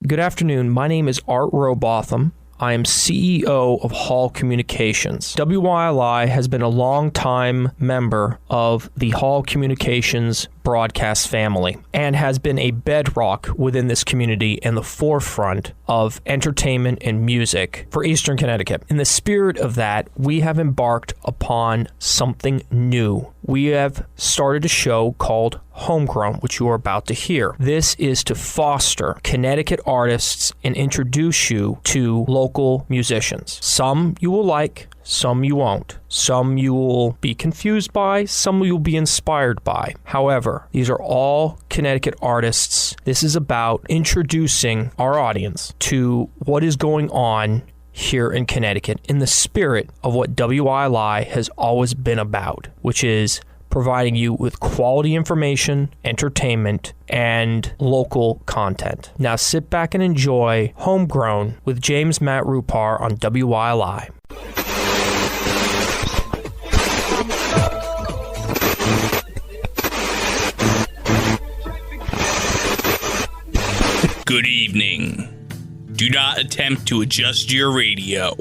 Good afternoon. My name is Art Robotham. I am CEO of Hall Communications. WYLI has been a long-time member of the Hall Communications broadcast family and has been a bedrock within this community and the forefront of entertainment and music for Eastern Connecticut. In the spirit of that, we have embarked upon something new. We have started a show called Homegrown, which you are about to hear. This is to foster Connecticut artists and introduce you to local musicians. Some you will like, some you won't. Some you will be confused by, some you'll be inspired by. However, these are all Connecticut artists. This is about introducing our audience to what is going on here in Connecticut in the spirit of what WILI has always been about, which is providing you with quality information, entertainment, and local content. Now sit back and enjoy Homegrown with James Matt Rupar on WILI. Good evening. Do not attempt to adjust your radio.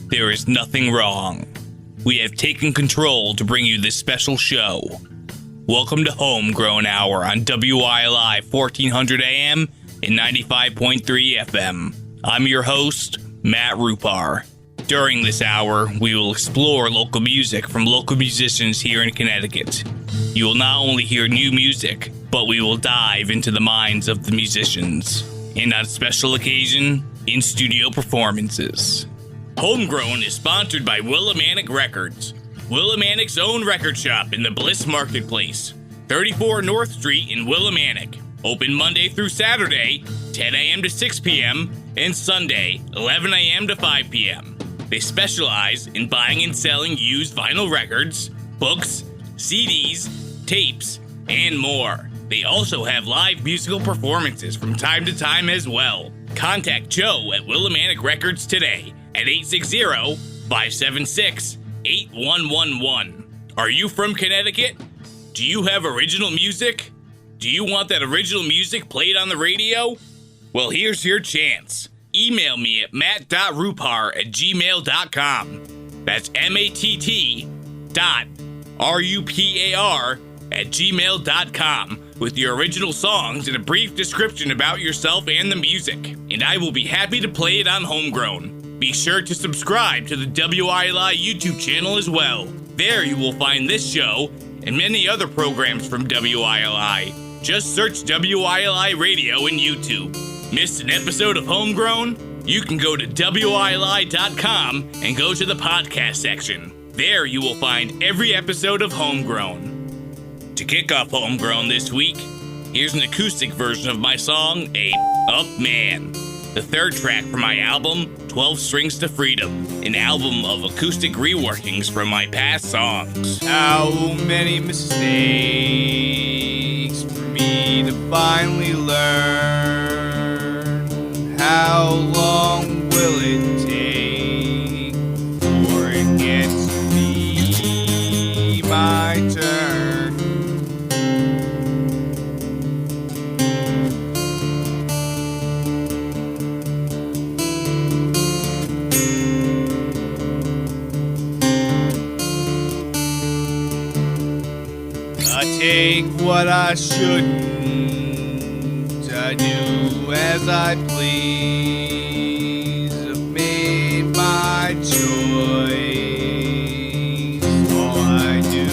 There is nothing wrong. We have taken control to bring you this special show. Welcome to Homegrown Hour on WILI 1400 AM and 95.3 FM. I'm your host, Matt Rupar. During this hour, we will explore local music from local musicians here in Connecticut. You will not only hear new music, but we will dive into the minds of the musicians. And on special occasion, in-studio performances. Homegrown is sponsored by Willimantic Records, Willimantic's own record shop in the Bliss Marketplace, 34 North Street in Willimantic. Open Monday through Saturday, 10 a.m. to 6 p.m., and Sunday, 11 a.m. to 5 p.m. They specialize in buying and selling used vinyl records, books, CDs, tapes, and more. They also have live musical performances from time to time as well. Contact Joe at Willimantic Records today at 860-576-8111. Are you from Connecticut? Do you have original music? Do you want that original music played on the radio? Well, here's your chance. Email me at matt.rupar@gmail.com. That's matt.rupar@gmail.com with your original songs and a brief description about yourself and the music, and I will be happy to play it on Homegrown. Be sure to subscribe to the WILI YouTube channel as well. There you will find this show and many other programs from WILI. Just search WILI Radio in YouTube. Missed an episode of Homegrown? You can go to WILI.com and go to the podcast section. There you will find every episode of Homegrown. To kick off Homegrown this week, here's an acoustic version of my song, A Up Man, the third track from my album, 12 Strings to Freedom, an album of acoustic reworkings from my past songs. How many mistakes for me to finally learn? How long will it take before it gets to be my turn? I take what I shouldn't, I do as I please. I've made my choice, all I do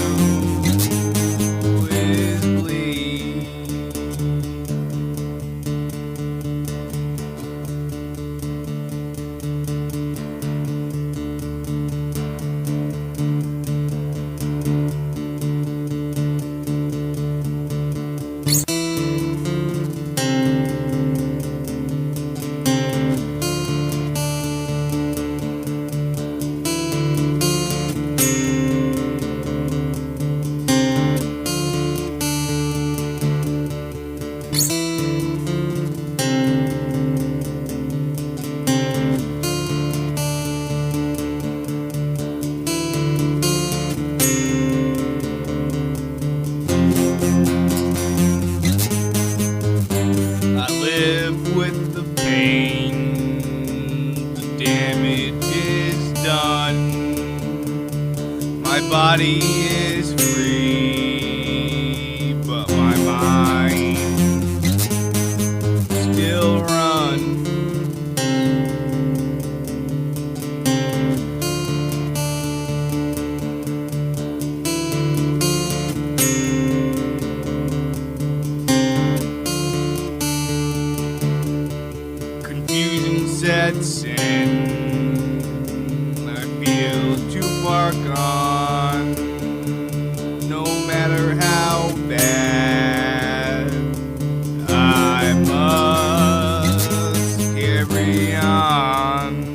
is bleed. pain. The damage is done. My body is free, but my mind still runs. Sets in. I feel too far gone, no matter how bad. I must carry on.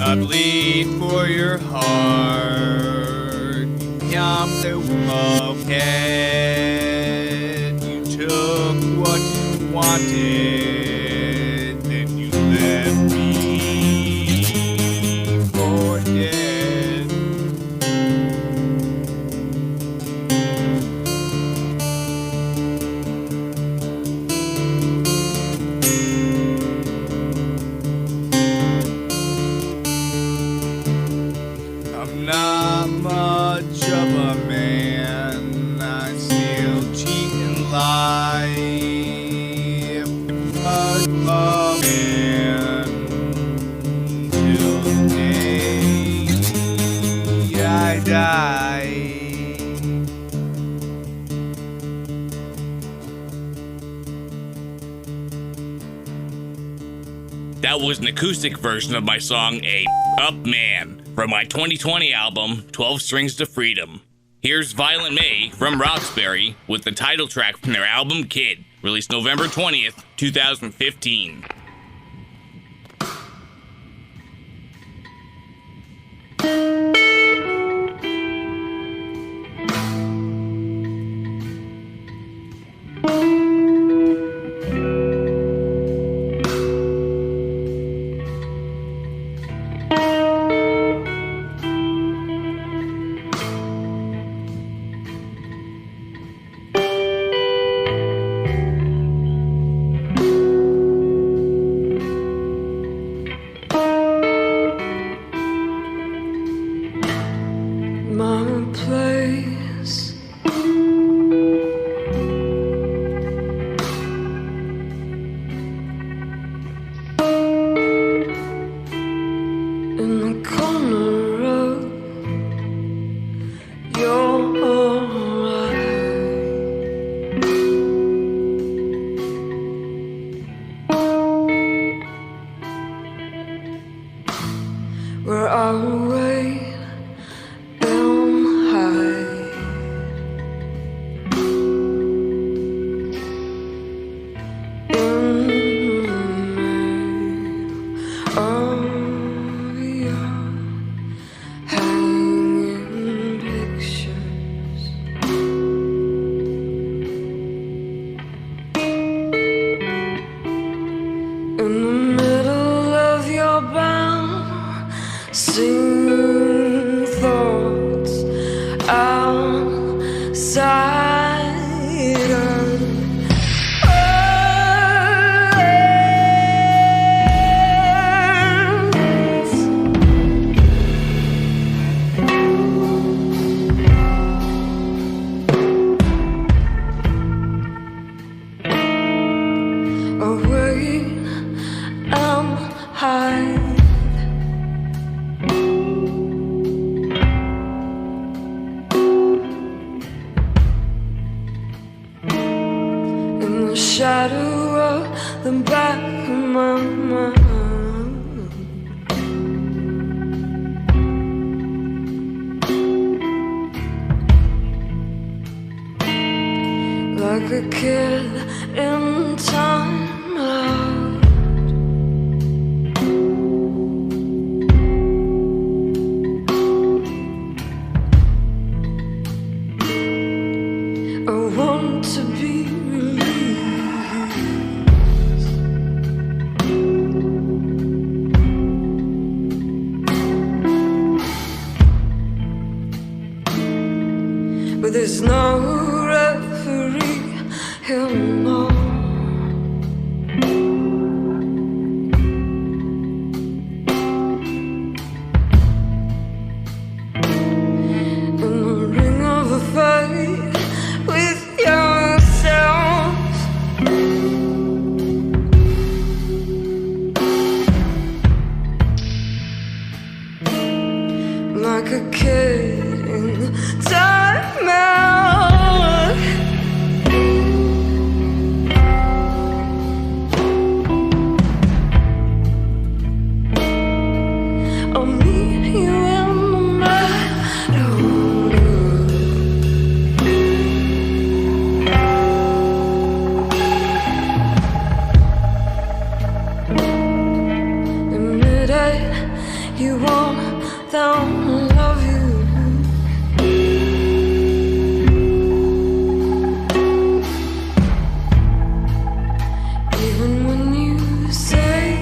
I bleed for your heart. I'm the head. You took what you wanted, then you left me for dead. I'm not much of a man. I still cheat and lie. But a man till the day I die. That was an acoustic version of my song A Up Man from my 2020 album 12 Strings to Freedom. Here's Violent May from Roxbury with the title track from their album Kid, released November 20th, 2015. Where I'll wait and hide. In the of your hanging pictures. In the middle of your bound, sing like a kid in time out. I want to be released, but there's no referee here no. In the ring of a fight with yourself, like a kid in time out. I'll meet you in the meadow. Admit it, you want them to love you. Even when you say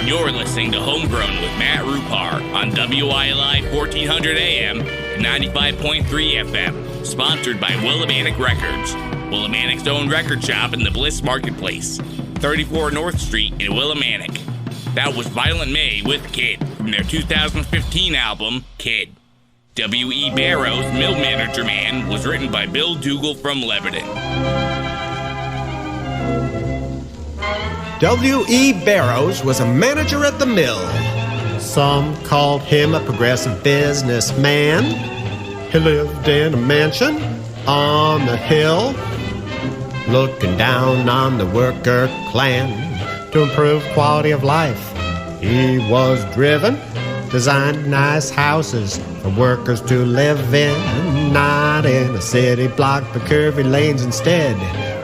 You're listening to Homegrown with Matt Rupar on WILI 1400 AM, 95.3 FM, sponsored by Willimantic Records, Willimantic's own record shop in the Bliss Marketplace, 34 North Street in Willimantic. That was Violent May with Kid from their 2015 album, Kid. W.E.Barrows' Mill Manager Man was written by Bill Dougal from Lebanon. W.E.Barrows was a manager at the mill. Some called him a progressive businessman. He lived in a mansion on the hill, looking down on the worker clan to improve quality of life. He was driven, designed nice houses for workers to live in, not in a city block but curvy lanes instead,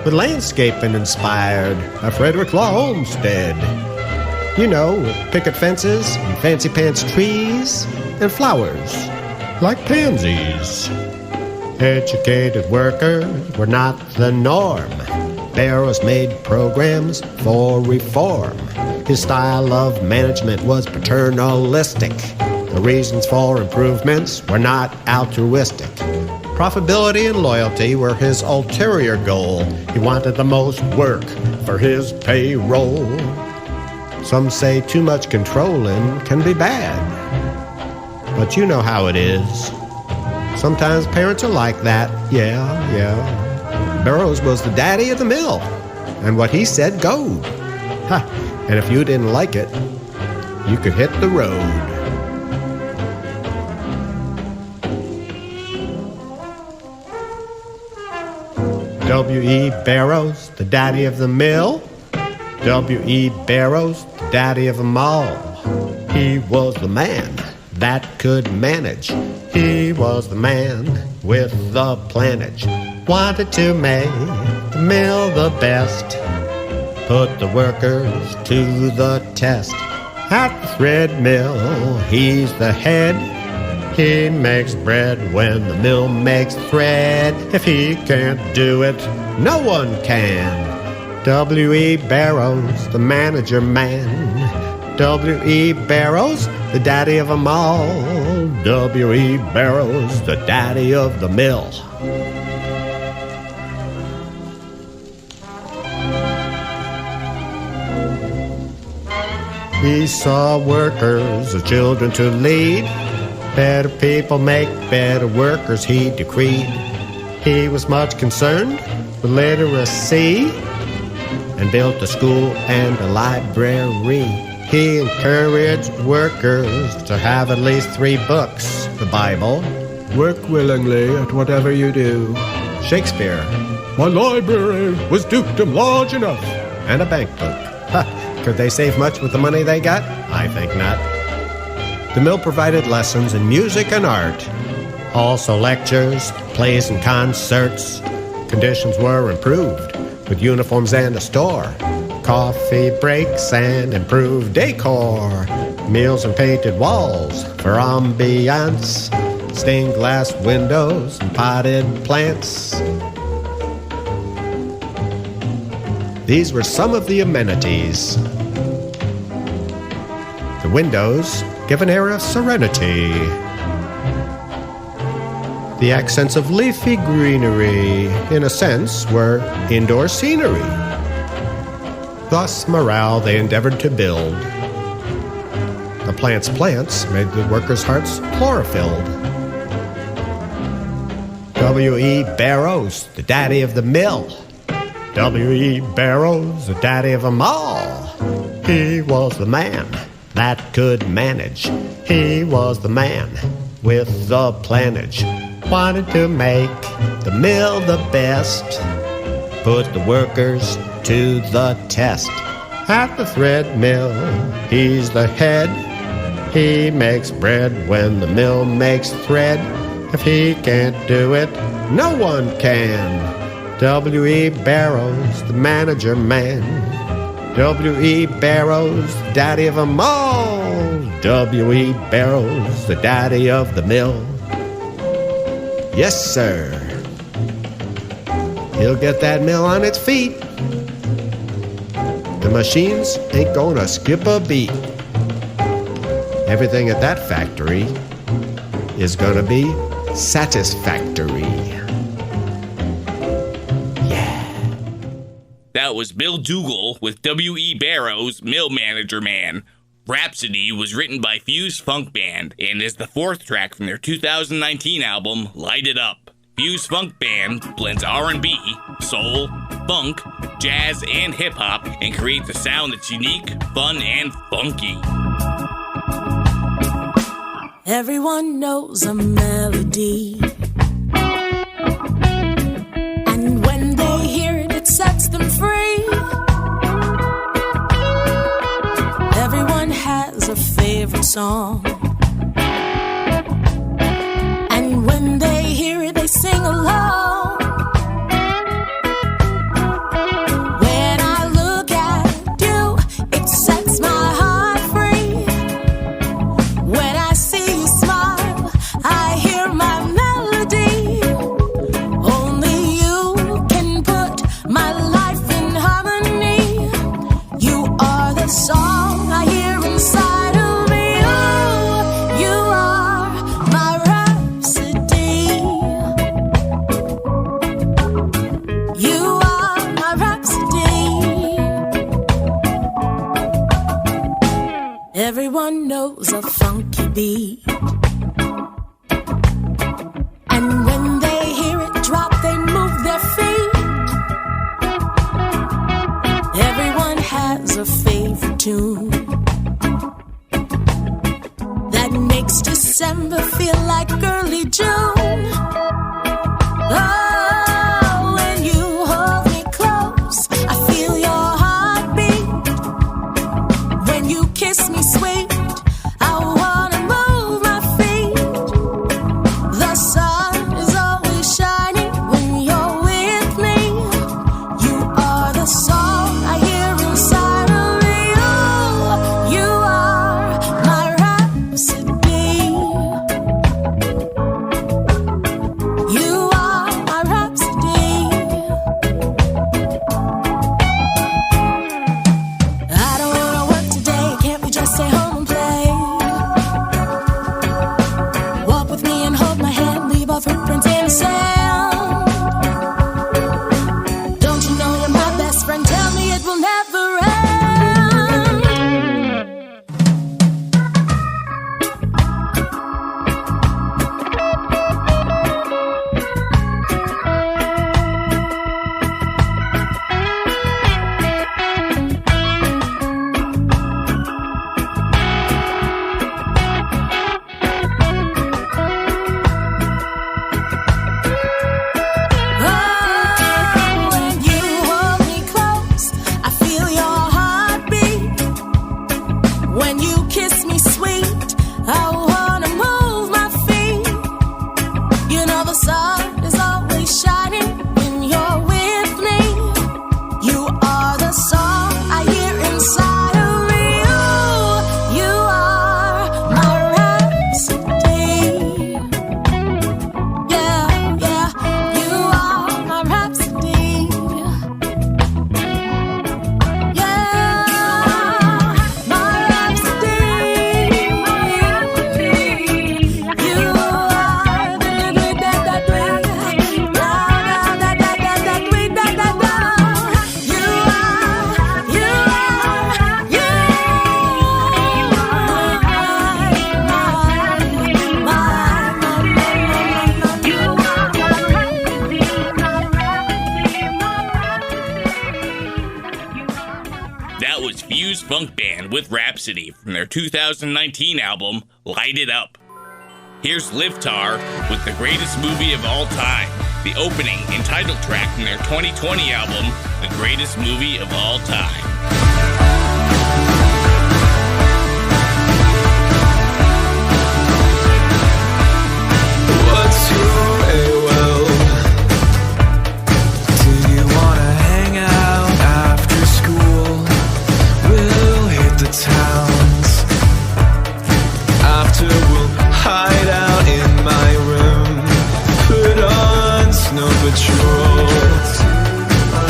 with landscaping inspired by Frederick Law Olmsted. You know, with picket fences and fancy pants trees and flowers like pansies. Educated workers were not the norm. Barrows made programs for reform. His style of management was paternalistic. The reasons for improvements were not altruistic. Profitability and loyalty were his ulterior goal. He wanted the most work for his payroll. Some say too much controlling can be bad, but you know how it is. Sometimes parents are like that. Yeah. Barrows was the daddy of the mill, and what he said goed. Ha! And if you didn't like it, you could hit the road. W.E.Barrows, the daddy of the mill. W.E.Barrows, the daddy of them all. He was the man that could manage. He was the man with the planage. Wanted to make the mill the best. Put the workers to the test. At the thread mill, he's the head. He makes bread when the mill makes thread. If he can't do it, no one can. W.E.Barrows, the manager man. W.E.Barrows, the daddy of them all. W.E.Barrows, the daddy of the mill. He saw workers as children to lead. Better people make better workers, he decreed. He was much concerned with literacy and built a school and a library. He encouraged workers to have at least 3 books. The Bible, work willingly at whatever you do. Shakespeare, my library was dukedom large enough. And a bank book. Ha, could they save much with the money they got? I think not. The mill provided lessons in music and art. Also lectures, plays and concerts. Conditions were improved with uniforms and a store. Coffee breaks and improved decor. Meals and painted walls for ambiance. Stained glass windows and potted plants. These were some of the amenities. The windows give an air of serenity. The accents of leafy greenery, in a sense, were indoor scenery. Thus, morale they endeavored to build. The plants made the workers' hearts chlorophylled. W.E.Barrows, the daddy of the mill. W.E.Barrows, the daddy of them all. He was the man that could manage. He was the man with the planage. Wanted to make the mill the best. Put the workers to the test. At the thread mill, he's the head. He makes bread when the mill makes thread. If he can't do it, no one can. W.E.Barrows, the manager man. W.E.Barrows, daddy of them all. W.E.Barrows, the daddy of the mill. Yes, sir. He'll get that mill on its feet. The machines ain't gonna skip a beat. Everything at that factory is gonna be satisfactory. That was Bill Dougal with W.E.Barrows, Mill Manager Man. Rhapsody was written by Fuse Funk Band and is the 4th track from their 2019 album, Light It Up. Fuse Funk Band blends R&B, soul, funk, jazz, and hip-hop and creates a sound that's unique, fun, and funky. Everyone knows a melody, and when they hear it, it sets them free. Everyone has a favorite song, and when they hear it, they sing along. When I look at you, it sets my heart free. When I see you smile, I hear my melody. Only you can put my life in harmony. You are the song I hear inside of me. Oh, you are my rhapsody. You are my rhapsody. Everyone knows a funky beat, tune that makes December feel like early June. Oh, when you hold me close, I feel your heartbeat. When you kiss me sweet, I wanna move my feet. The sun is always shining when you're with me. You are the song I hear inside of me. Oh, you are my rhapsody. You are my rhapsody. I don't wanna work today. Can't we just stay home and play? Walk with me and hold my hand. Leave our footprints in the sand. Don't you know you're my best friend? Tell me it will never end. When you hold me close, I feel your heartbeat. When you kiss me sweet, I wanna move my feet. You know the sun is always shining when you're with me. You are the song I hear inside of me. Oh, you are my rhapsody. Yeah, yeah, you are my rhapsody. Yeah, my rhapsody. You are the That was Fuse Funk Band with Rhapsody from their 2019 album, Light It Up. Here's Livtar with The Greatest Movie of All Time, the opening and title track from their 2020 album, The Greatest Movie of All Time. What's your AOL? Do you wanna hang out after school? We'll hit the towns. After we'll hide out in my room, put on Snow Patrol,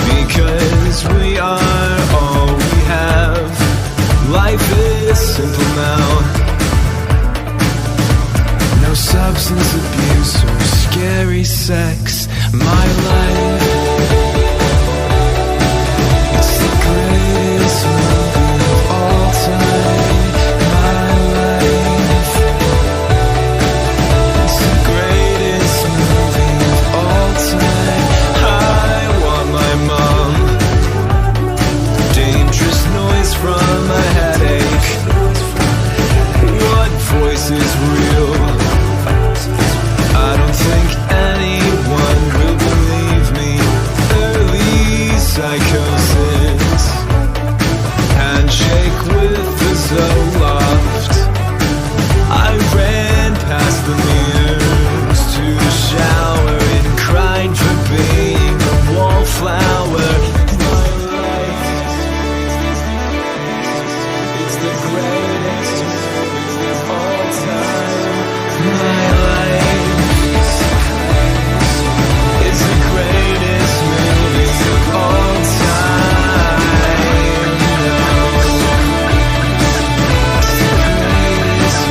because we are all we have. Life is simple now. No substance abuse or scary sex. My life, it's the greatest movie of all time. My life, it's the greatest movie of all time. I want my mom. Dangerous noise from a headache. What voice is real? I don't think anyone will believe me. Early psychosis. Handshake with the Zoloft. I ran past the mirrors to the shower and cried for being a wallflower. My life, it's the greatest movie of all time. My life, it's the greatest movie of all time. It's the greatest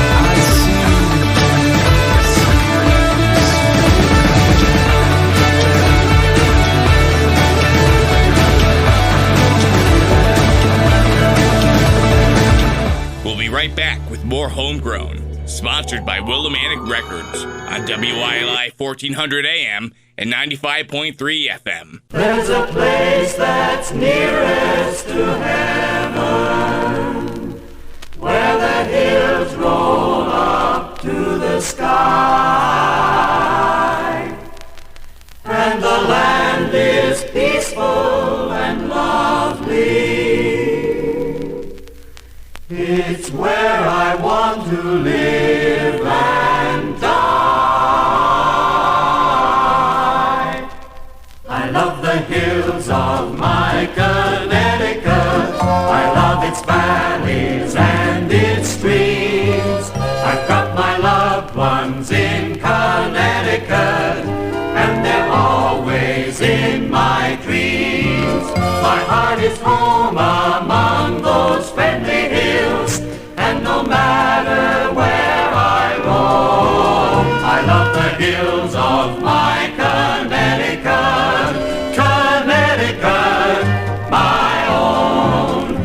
I see. We'll be right back with more Homegrown, sponsored by Willimantic Records on WILI 1400 AM and 95.3 FM. There's a place that's nearest to heaven, where the hills roll up to the sky, and the land is peaceful and lovely. It's where I want to live and die. I love the hills of my Connecticut. I love its valleys and its streams. I've got my loved ones in Connecticut, and they're always in my dreams. My heart is home among those friendly hills, and no matter where I roam, I love the hills of my Connecticut, Connecticut, my own.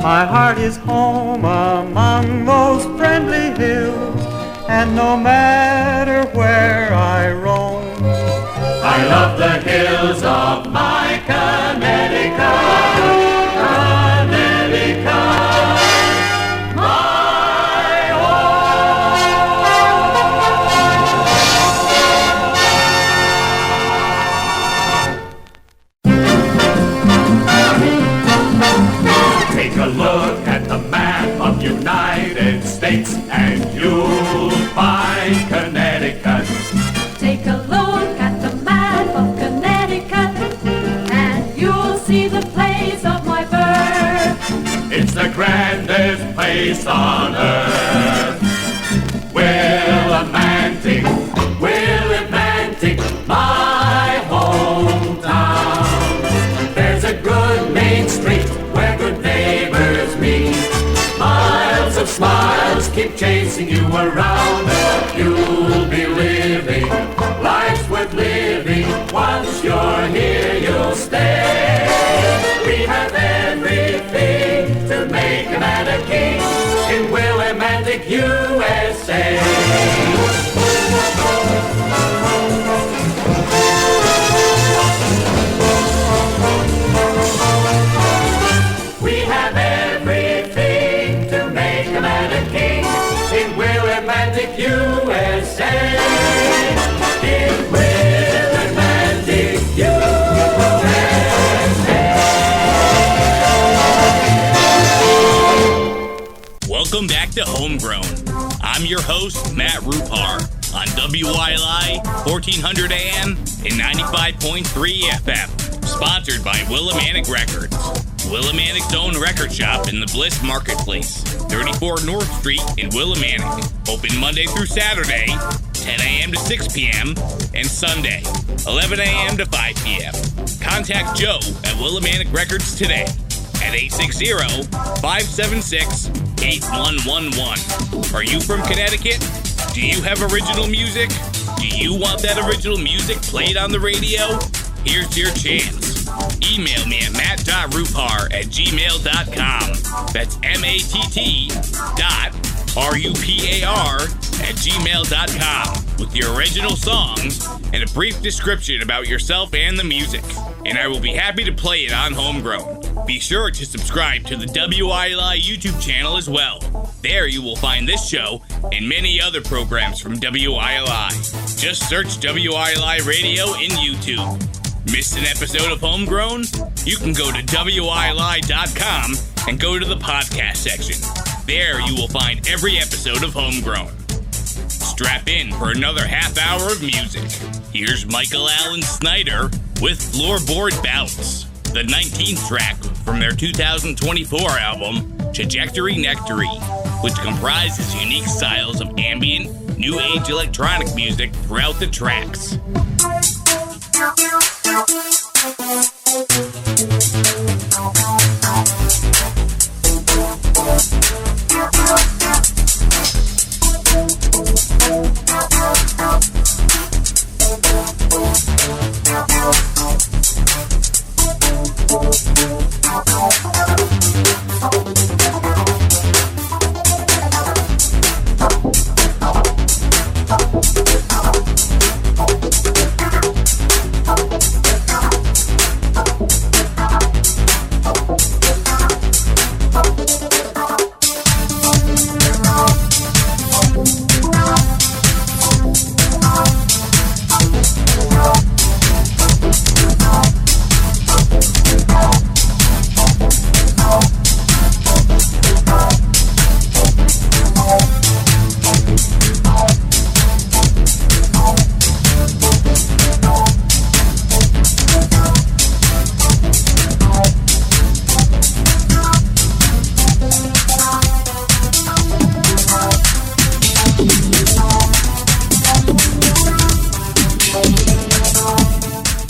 My heart is home among those friendly hills, and no matter where I roam, I love the hills of my Connecticut, Connecticut, my Take a look at the map of United States and you'll find Connecticut. Take a look at the map of Connecticut, and you'll see the place of my birth. It's the grandest place on earth. Willimantic, Willimantic, my hometown. There's a good main street where good neighbors meet. Miles of smiles keep chasing you around. You'll be living, life's worth living. Once you're here, you'll stay. We have everything to make a man a king in Willimantic, USA. We have everything to make a man a king in Willimantic, USA. In Willimantic, USA. Welcome back to Homegrown. I'm your host, Matt Rupar, on WILI 1400 AM and 95.3 FM. Sponsored by Willimantic Records. Willimantic's own record shop in the Bliss Marketplace, 34 North Street in Willimantic. Open Monday through Saturday, 10 a.m. to 6 p.m. and Sunday, 11 a.m. to 5 p.m. Contact Joe at Willimantic Records today at 860-576-8111. Are you from Connecticut? Do you have original music? Do you want that original music played on the radio? Here's your chance. Email me at matt.rupar@gmail.com. That's matt.rupar@gmail.com with your original songs and a brief description about yourself and the music. And I will be happy to play it on Homegrown. Be sure to subscribe to the WILI YouTube channel as well. There you will find this show and many other programs from WILI. Just search WILI Radio in YouTube. Missed an episode of Homegrown? You can go to WILI.com and go to the podcast section. There you will find every episode of Homegrown. Strap in for another half hour of music. Here's Michael Allen Snyder with Floorboard Bounce, the 19th track from their 2024 album, Trajectory Nectary, which comprises unique styles of ambient, new age electronic music throughout the tracks.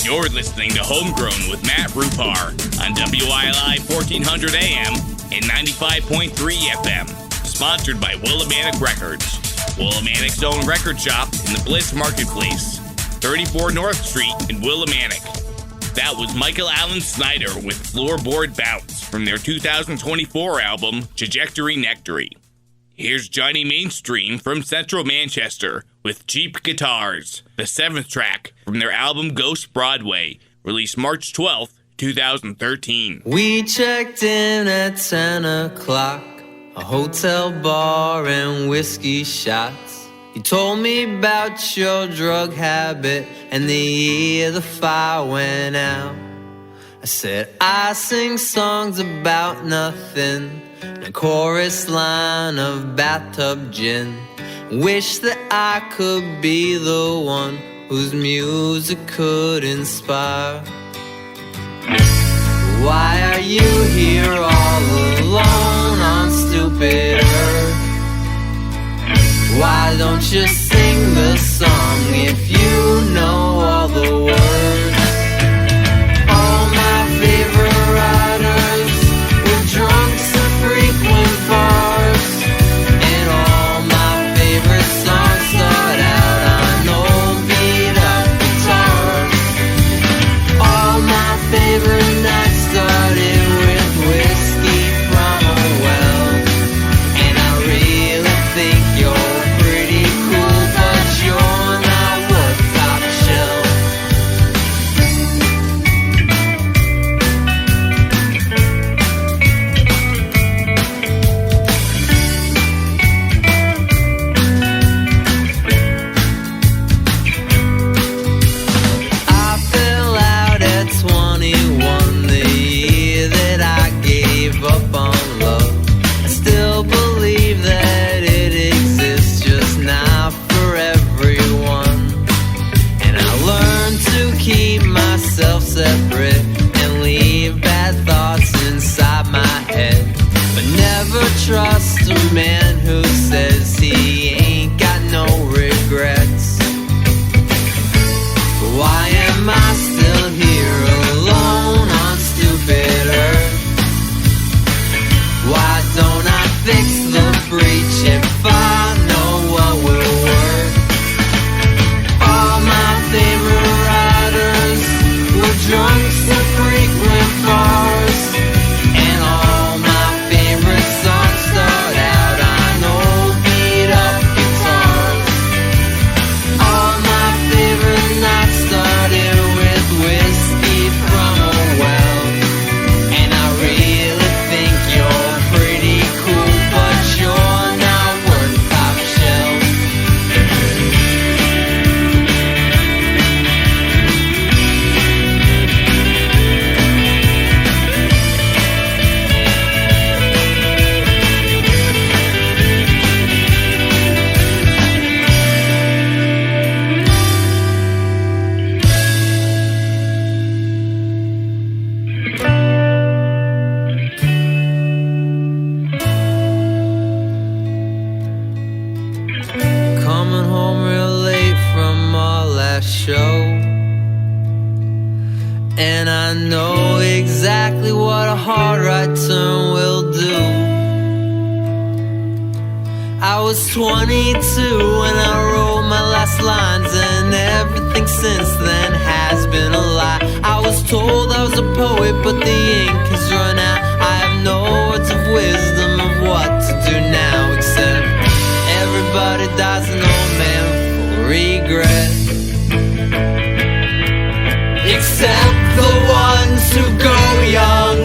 You're listening to Homegrown with Matt Rupar on WILI 1400 AM and 95.3 FM. Sponsored by Willimantic Records. Willimantic's own record shop in the Bliss Marketplace, 34 North Street in Willimantic. That was Michael Allen Snyder with Floorboard Bounce from their 2024 album, Trajectory Nectary. Here's Johnny Mainstream from Central Manchester with Cheap Guitars, the 7th track from their album Ghost Broadway, released March 12th, 2013. We checked in at 10 o'clock, a hotel bar and whiskey shots. You told me about your drug habit and the year the fire went out. I said, I sing songs about nothing, and a chorus line of bathtub gin. Wish that I could be the one whose music could inspire. Why are you here all alone on stupid earth? Why don't you sing the song if you know all the words? All my favorite writers were drunks and frequent bars, and all my favorite songs start out on old beat-up guitars. All my favorite nights started with whiskey from a well, and I really think you're pretty cool, but you're not worth top shelf. I fell out at 21, the year that I gave up on love. I still believe that it exists, just not for everyone. And I learned to keep myself separate and leave bad thoughts inside my head. But never trust a man who says he ain't got no regrets. Why am I still here alone on stupid earth? Why don't I fix the breach if I know what will work? All my favorite writers were drunks and frequent bars, and all my favorite songs start out on old beat-up guitars. All my favorite nights started with whiskey from a well, and I really think you're pretty cool, but you're not worth top shelf. Coming home real late from our last show, and I know exactly what a hard right turn will do. I was 22 when I wrote my last lines, and everything since then has been a lie. I was told I was a poet, but the ink has run out. I have no words of wisdom of what to do now, except everybody dies an old man full of regret. Except the ones who go young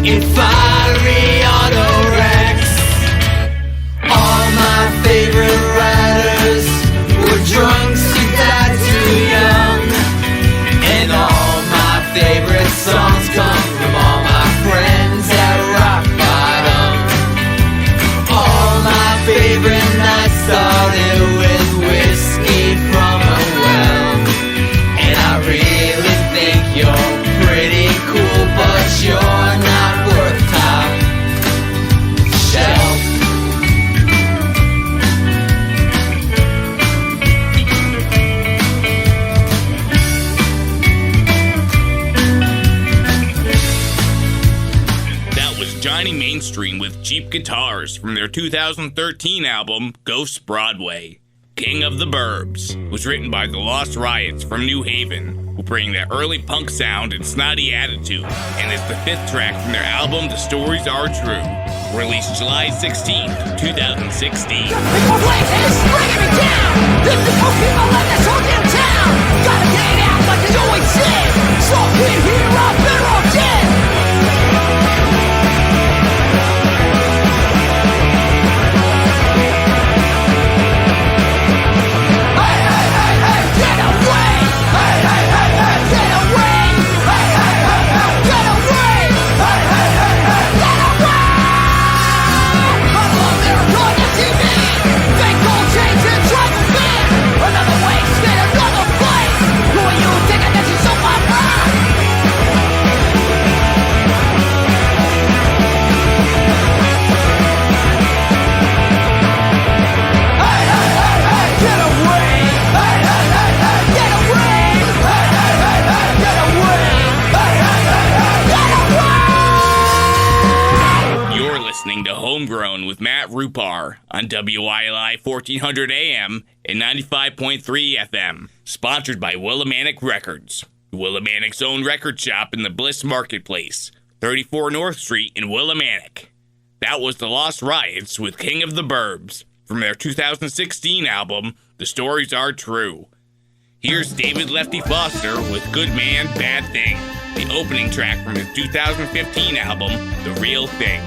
in fiery auto wrecks. All my favorite writers were drunks who died too young, mainstream with cheap guitars from their 2013 album, Ghost Broadway. King of the Burbs was written by the Lost Riots from New Haven, who bring their early punk sound and snotty attitude, and is the 5th track from their album, The Stories Are True, released July 16, 2016. Listening to Homegrown with Matt Rupar on WILI 1400 AM and 95.3 FM. Sponsored by Willimantic Records, Willimantic's own record shop in the Bliss Marketplace, 34 North Street in Willimantic. That was the Lost Riots with King of the Burbs from their 2016 album, The Stories Are True. Here's David Lefty Foster with Good Man, Bad Thing, the opening track from his 2015 album, The Real Thing.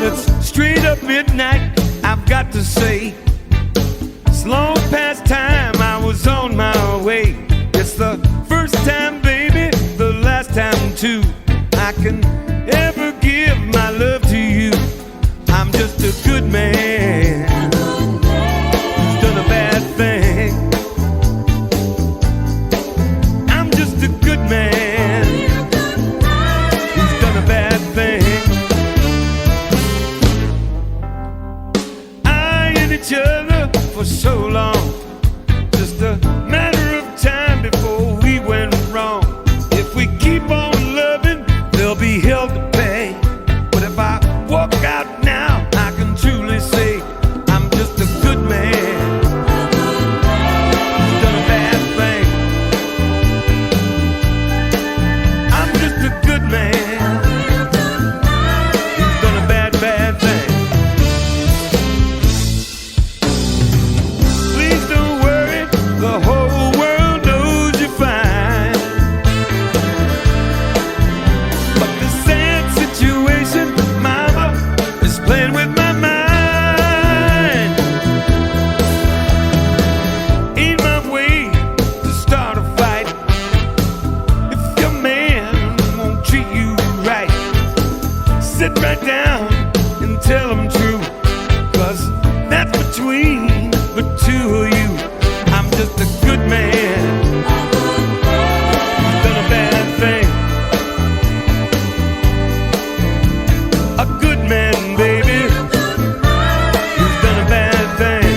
It's straight up midnight, I've got to say. It's long past time, I was on my way. It's the first time, baby, the last time too I can ever give my love to you. I'm just a good man who's done a bad thing. I'm just a good man who's done a bad thing. Each other for so long, just a matter of time before we went wrong. If we keep on loving, there'll be hell to pay. But if I walk out now, I can truly say I'm just a good man who's done a bad thing. I'm just a good man who's done a bad thing. The whole world knows you're fine, but the sad situation, mama, is playing with my mind. Ain't my way to start a fight. If your man won't treat you right, sit right down and tell him true, 'cause that's between the two of you. I'm just a good man who's done a bad thing. A good man, baby, who's done a bad thing.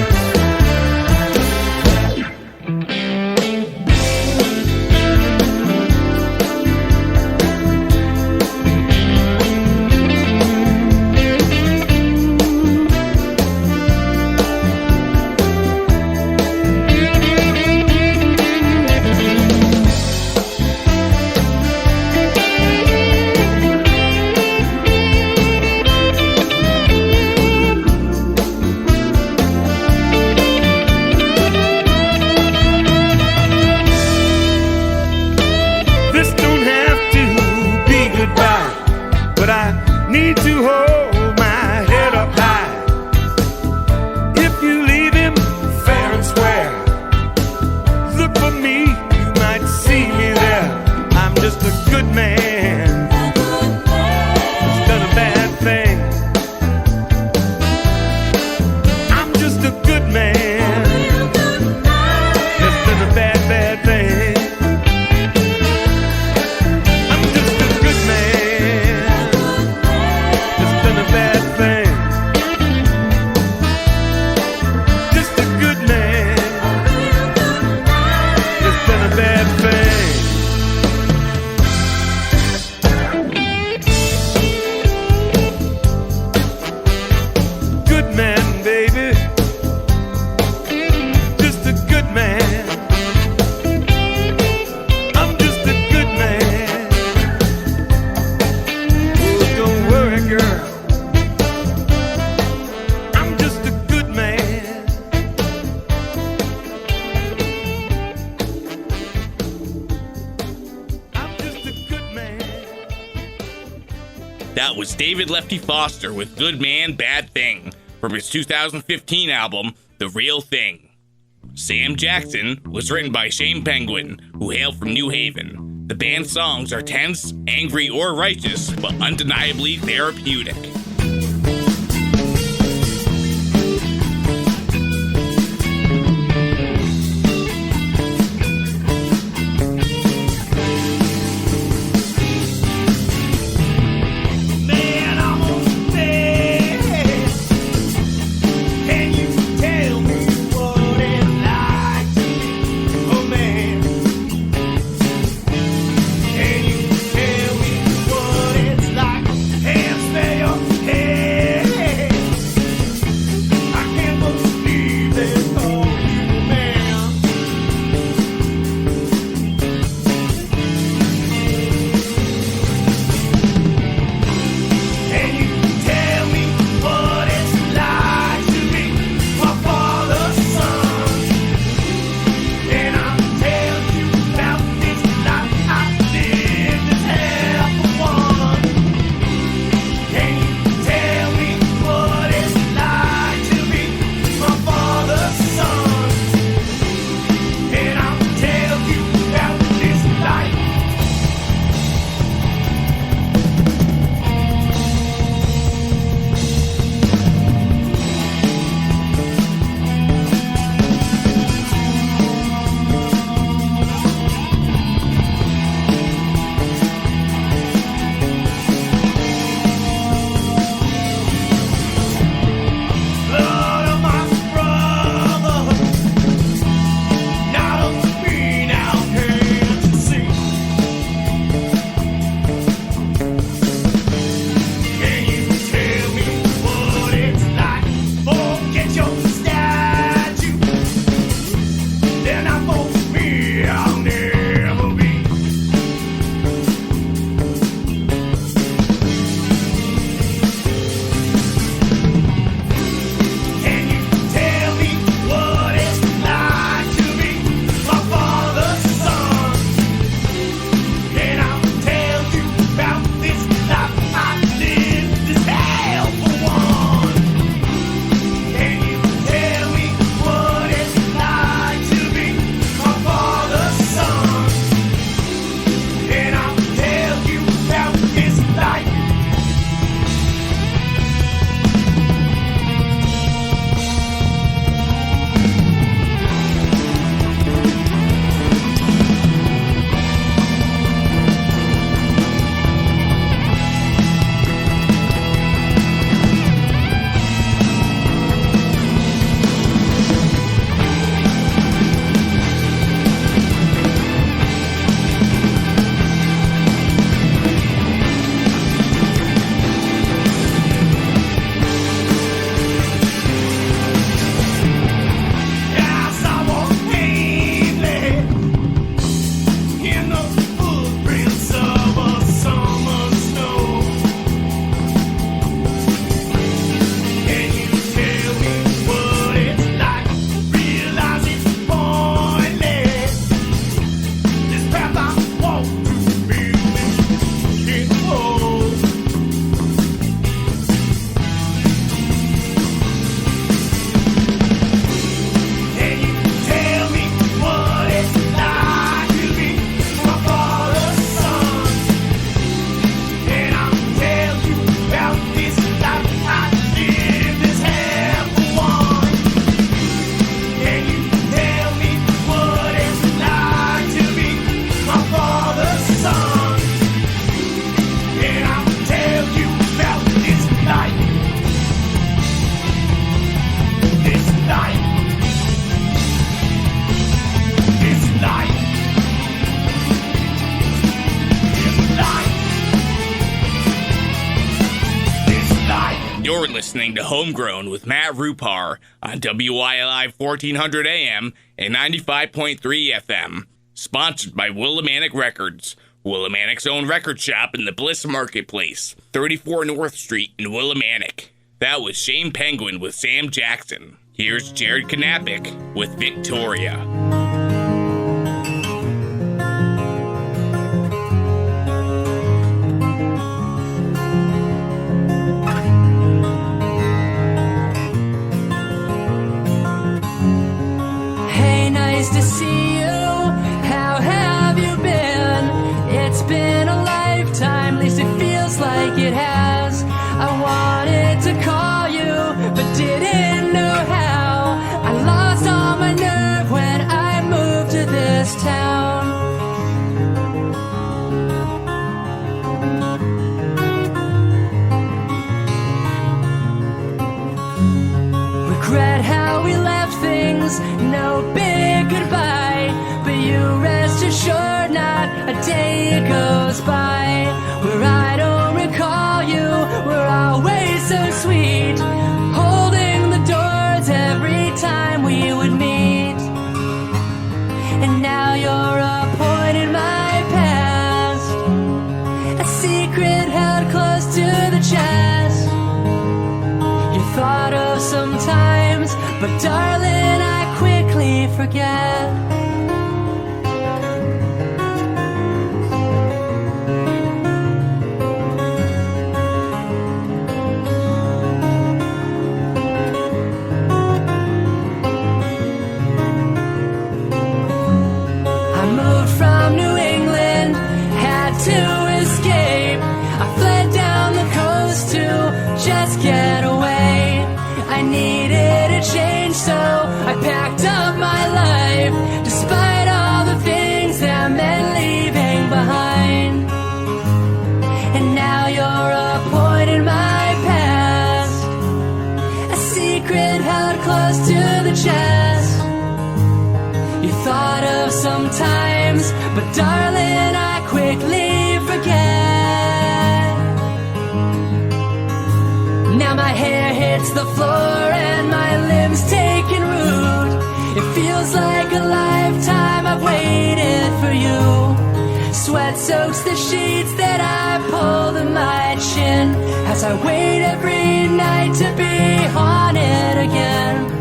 But I need to hold my head up high. If you leave him fair and square, look for me, you might see me there. I'm just a good man who's done a bad thing. I'm just a good man that's done a bad thing. I'm just a good man that's done a was David Lefty Foster with Good Man, Bad Thing from his 2015 album, The Real Thing. Sam Jackson was written by Shane Penguin, who hailed from New Haven. The band's songs are tense, angry, or righteous, but undeniably therapeutic. You're listening to Homegrown with Matt Rupar on WILI 1400 AM and 95.3 FM. Sponsored by Willimantic Records, Willimantic's own record shop in the Bliss Marketplace, 34 North Street in Willimantic. That was Shane Penguin with Sam Jackson. Here's Jared Knapik with Victoria. was no big goodbye, but you rest assured not a day goes by where I don't recall you. We're always so sweet, holding the doors every time we would meet. And now you're a point in my past, a secret held close to the chest. You thought of sometimes, but darling, I quickly forget. Just get away. I needed a change, so I packed up my life, despite all the things that meant leaving behind. And now you're a point in my past, a secret held close to the chest. You thought of sometimes, but darling, I quickly forget. Now my hair hits the floor and my limbs taking root. It feels like a lifetime I've waited for you. Sweat soaks the sheets that I pulled in my chin as I wait every night to be haunted again.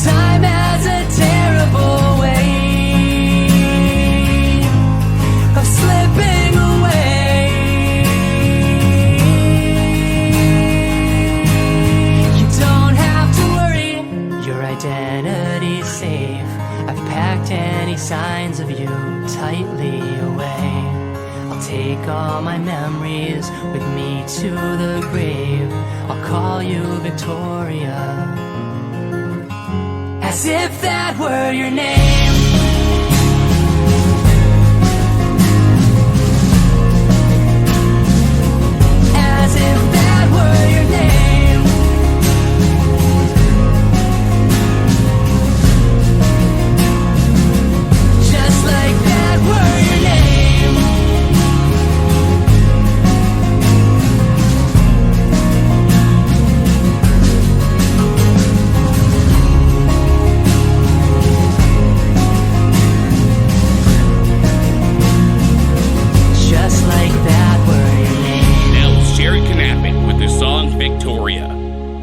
Time has a terrible way of slipping away. You don't have to worry, your identity's safe. I've packed any signs of you tightly away. I'll take all my memories with me to the grave. I'll call you Victoria, as if that were your name. As if that were your name. Just like that were your name. Victoria.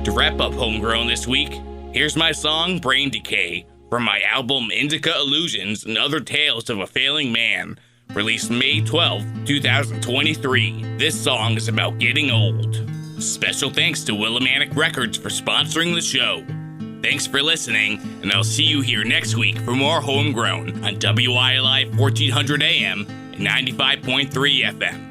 To wrap up Homegrown this week, here's my song Brain Decay from my album Indica Illusions and Other Tales of a Failing Man, released May 12, 2023. This song is about getting old. Special thanks to Willimantic Records for sponsoring the show. Thanks for listening, and I'll see you here next week for more Homegrown on WILI 1400 AM and 95.3 FM.